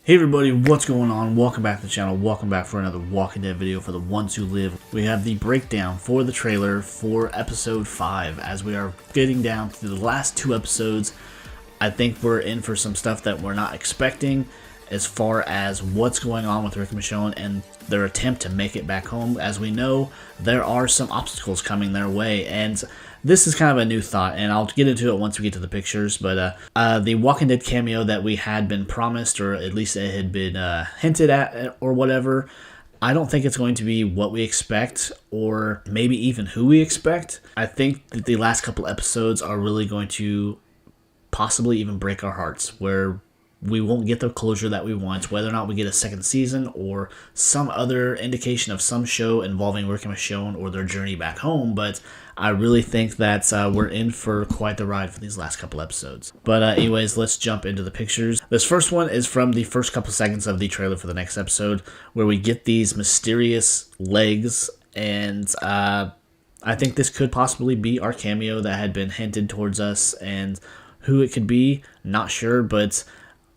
Hey everybody, what's going on? Welcome back to the channel. Welcome back for another Walking Dead video for the ones who live. We have the breakdown for the trailer for episode 5. As we are getting down to the last 2 episodes, I think we're in for some stuff that we're not expecting as far as what's going on with Rick and Michonne and their attempt to make it back home. As we know, there are some obstacles coming their way, and this is kind of a new thought, and I'll get into it once we get to the pictures, but the Walking Dead cameo that we had been promised, or at least it had been hinted at, or whatever, I don't think it's going to be what we expect, or maybe even who we expect. I think that the last couple episodes are really going to possibly even break our hearts, where we won't get the closure that we want, whether or not we get a second season or some other indication of some show involving Rick and Michonne or their journey back home, but I really think that we're in for quite the ride for these last couple episodes. But anyways, let's jump into the pictures. This first one is from the first couple seconds of the trailer for the next episode, where we get these mysterious legs, and I think this could possibly be our cameo that had been hinted towards us, and who it could be, not sure, but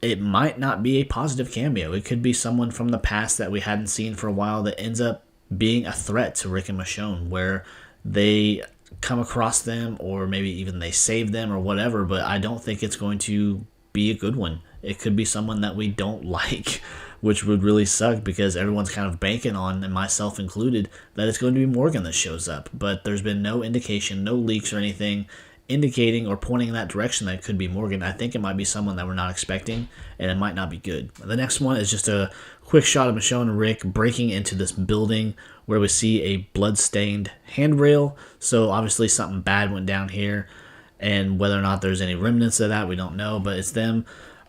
it might not be a positive cameo. It could be someone from the past that we hadn't seen for a while that ends up being a threat to Rick and Michonne, where they come across them, or maybe even they save them or whatever, but I don't think it's going to be a good one. It could be someone that we don't like, which would really suck, because everyone's kind of banking on, and myself included, that it's going to be Morgan that shows up, but there's been no indication, no leaks or anything indicating or pointing in that direction that it could be Morgan. I think it might be someone that we're not expecting, and it might not be good. The next one is just a quick shot of Michonne and Rick breaking into this building where we see a blood-stained handrail, so obviously something bad went down here, and whether or not there's any remnants of that, we don't know, but it's them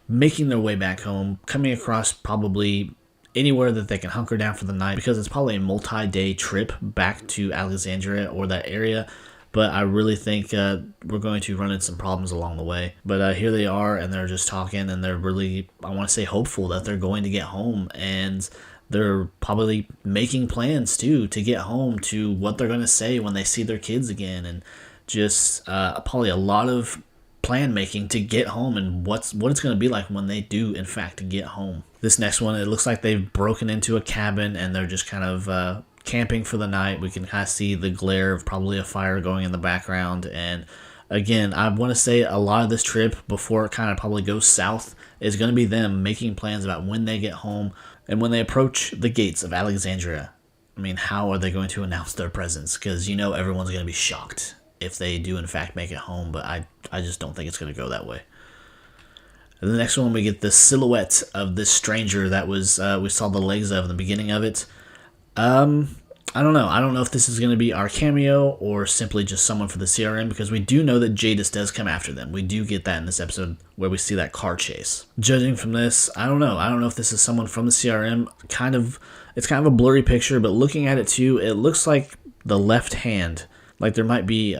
making their way back home, coming across probably anywhere that they can hunker down for the night, because it's probably a multi-day trip back to Alexandria or that area. But I really think we're going to run into some problems along the way. But here they are, and they're just talking, and they're really, I want to say, hopeful that they're going to get home. And they're probably making plans, too, to get home, to what they're going to say when they see their kids again. And just probably a lot of plan making to get home, and what it's going to be like when they do, in fact, get home. This next one, it looks like they've broken into a cabin, and they're just kind of camping for the night. We can kind of see the glare of probably a fire going in the background, and again, I want to say a lot of this trip, before it kind of probably goes south, is going to be them making plans about when they get home and when they approach the gates of Alexandria. I mean, how are they going to announce their presence? Because you know everyone's going to be shocked if they do in fact make it home, but I just don't think it's going to go that way. And the next one, we get the silhouette of this stranger that was we saw the legs of in the beginning of it. I don't know. I don't know if this is going to be our cameo or simply just someone for the CRM, because we do know that Jadis does come after them. We do get that in this episode where we see that car chase. Judging from this, I don't know. I don't know if this is someone from the CRM. It's kind of a blurry picture, but looking at it too, it looks like the left hand, like there might be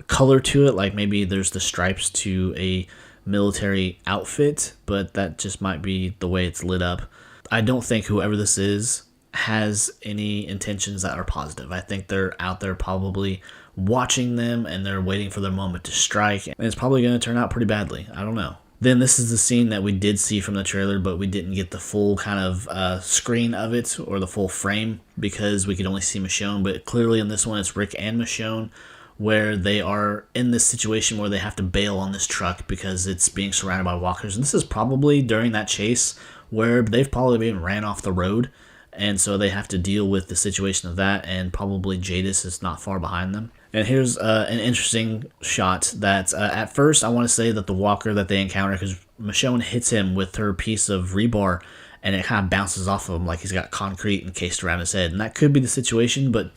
color to it, like maybe there's the stripes to a military outfit, but that just might be the way it's lit up. I don't think whoever this is has any intentions that are positive. I think they're out there probably watching them, and they're waiting for their moment to strike, and it's probably going to turn out pretty badly. I don't know. Then this is the scene that we did see from the trailer, but we didn't get the full kind of screen of it, or the full frame, because we could only see Michonne. But clearly in this one, it's Rick and Michonne, where they are in this situation where they have to bail on this truck because it's being surrounded by walkers. And this is probably during that chase where they've probably been ran off the road, and so they have to deal with the situation of that, and probably Jadis is not far behind them. And here's an interesting shot that at first I want to say that the walker that they encounter, because Michonne hits him with her piece of rebar, and it kind of bounces off of him like he's got concrete encased around his head. And that could be the situation, but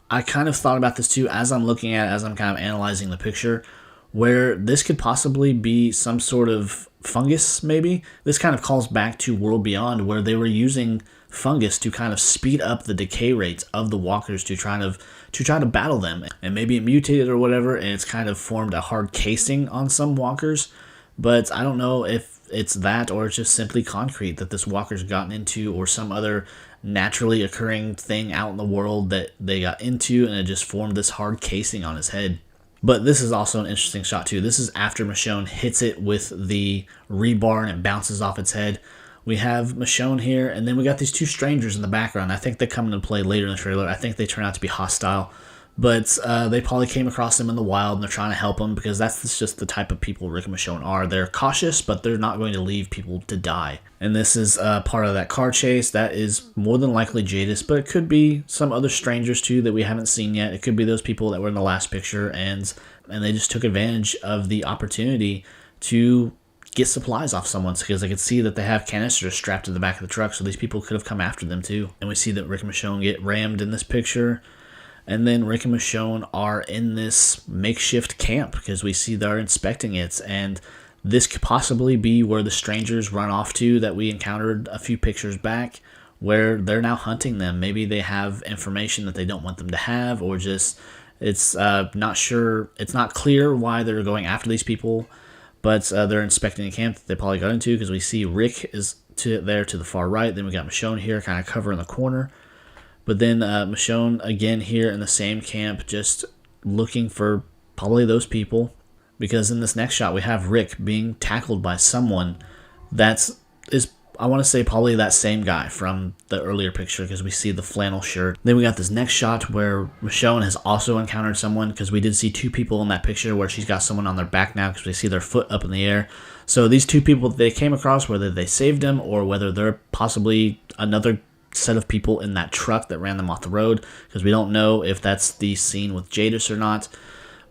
I kind of thought about this too as I'm looking at it, as I'm kind of analyzing the picture, where this could possibly be some sort of fungus, maybe. This kind of calls back to World Beyond, where they were using fungus to kind of speed up the decay rates of the walkers to try to battle them. And maybe it mutated or whatever, and it's kind of formed a hard casing on some walkers. But I don't know if it's that, or it's just simply concrete that this walker's gotten into, or some other naturally occurring thing out in the world that they got into, and it just formed this hard casing on his head. But this is also an interesting shot too. This is after Michonne hits it with the rebar and it bounces off its head. we have Michonne here, and then we got these two strangers in the background. I think they come into play later in the trailer. I think they turn out to be hostile, but they probably came across them in the wild, and they're trying to help them because that's just the type of people Rick and Michonne are. They're cautious, but they're not going to leave people to die. And this is part of that car chase. That is more than likely Jadis, but it could be some other strangers too that we haven't seen yet. It could be those people that were in the last picture, and they just took advantage of the opportunity to get supplies off someone because they could see that they have canisters strapped to the back of the truck, so these people could have come after them too. And we see that Rick and Michonne get rammed in this picture, and then Rick and Michonne are in this makeshift camp because we see they're inspecting it, and this could possibly be where the strangers run off to that we encountered a few pictures back, where they're now hunting them. Maybe they have information that they don't want them to have, or just it's not sure. It's not clear why they're going after these people. But they're inspecting the camp that they probably got into because we see Rick is there to the far right. Then we got Michonne here kind of covering the corner. But then Michonne again here in the same camp just looking for probably those people. Because in this next shot we have Rick being tackled by someone is I want to say probably that same guy from the earlier picture because we see the flannel shirt. Then we got this next shot where Michonne has also encountered someone because we did see two people in that picture where she's got someone on their back now because we see their foot up in the air. So these two people that they came across, whether they saved them or whether they're possibly another set of people in that truck that ran them off the road because we don't know if that's the scene with Jadis or not.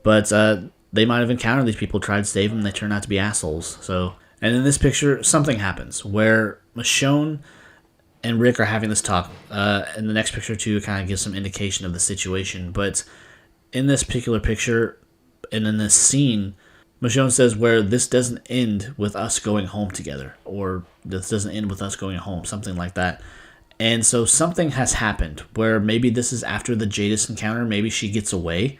But they might have encountered these people, tried to save them, they turned out to be assholes. And in this picture, something happens where Michonne and Rick are having this talk. In the next picture, too, kind of gives some indication of the situation. But in this particular picture, and in this scene, Michonne says where this doesn't end with us going home together, or this doesn't end with us going home, something like that. And so something has happened where maybe this is after the Jadis encounter. Maybe she gets away,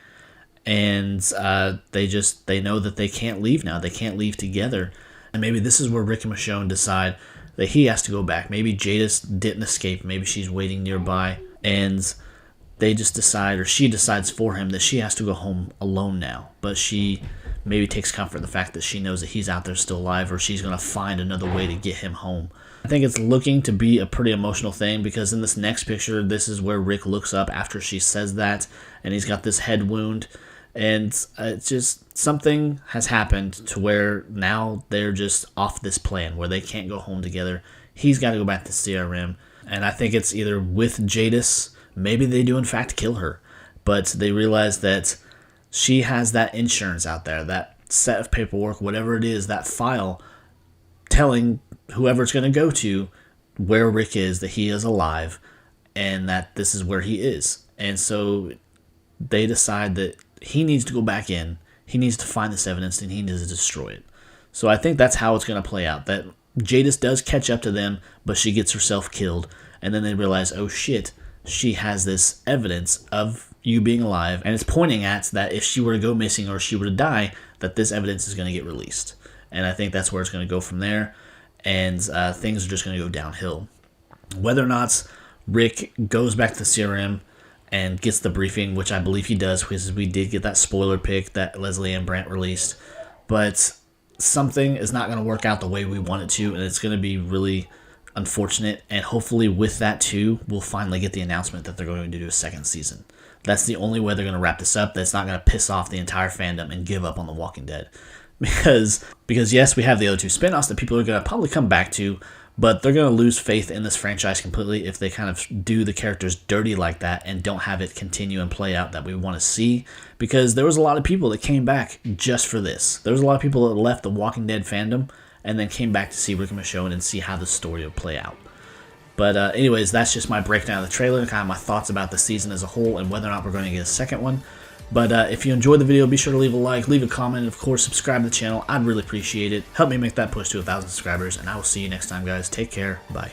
and they know that they can't leave now. They can't leave together. And maybe this is where Rick and Michonne decide that he has to go back. Maybe Jadis didn't escape. Maybe she's waiting nearby. And they just decide, or she decides for him, that she has to go home alone now. But she maybe takes comfort in the fact that she knows that he's out there still alive, or she's going to find another way to get him home. I think it's looking to be a pretty emotional thing because in this next picture, this is where Rick looks up after she says that, and he's got this head wound. And it's just something has happened to where now they're just off this plan where they can't go home together. He's got to go back to CRM. And I think it's either with Jadis, maybe they do in fact kill her, but they realize that she has that insurance out there, that set of paperwork, whatever it is, that file telling whoever it's going to go to where Rick is, that he is alive, and that this is where he is. And so they decide that he needs to go back in, he needs to find this evidence, and he needs to destroy it. So I think that's how it's going to play out, that Jadis does catch up to them, but she gets herself killed, and then they realize, oh shit, she has this evidence of you being alive, and it's pointing at that if she were to go missing or she were to die, that this evidence is going to get released. And I think that's where it's going to go from there, and things are just going to go downhill. Whether or not Rick goes back to CRM and gets the briefing, which I believe he does, because we did get that spoiler pic that Leslie Ann Brandt released. But something is not going to work out the way we want it to, and it's going to be really unfortunate. And hopefully with that too, we'll finally get the announcement that they're going to do a second season. That's the only way they're going to wrap this up. That's not going to piss off the entire fandom and give up on The Walking Dead. Because yes, we have the other two spin-offs that people are going to probably come back to, but they're going to lose faith in this franchise completely if they kind of do the characters dirty like that and don't have it continue and play out that we want to see. Because there was a lot of people that came back just for this. There was a lot of people that left the Walking Dead fandom and then came back to see Rick and Michonne and see how the story would play out. But anyways, that's just my breakdown of the trailer and kind of my thoughts about the season as a whole and whether or not we're going to get a second one. But if you enjoyed the video, be sure to leave a like, leave a comment, and of course subscribe to the channel. I'd really appreciate it. Help me make that push to 1,000 subscribers, and I will see you next time, guys. Take care. Bye.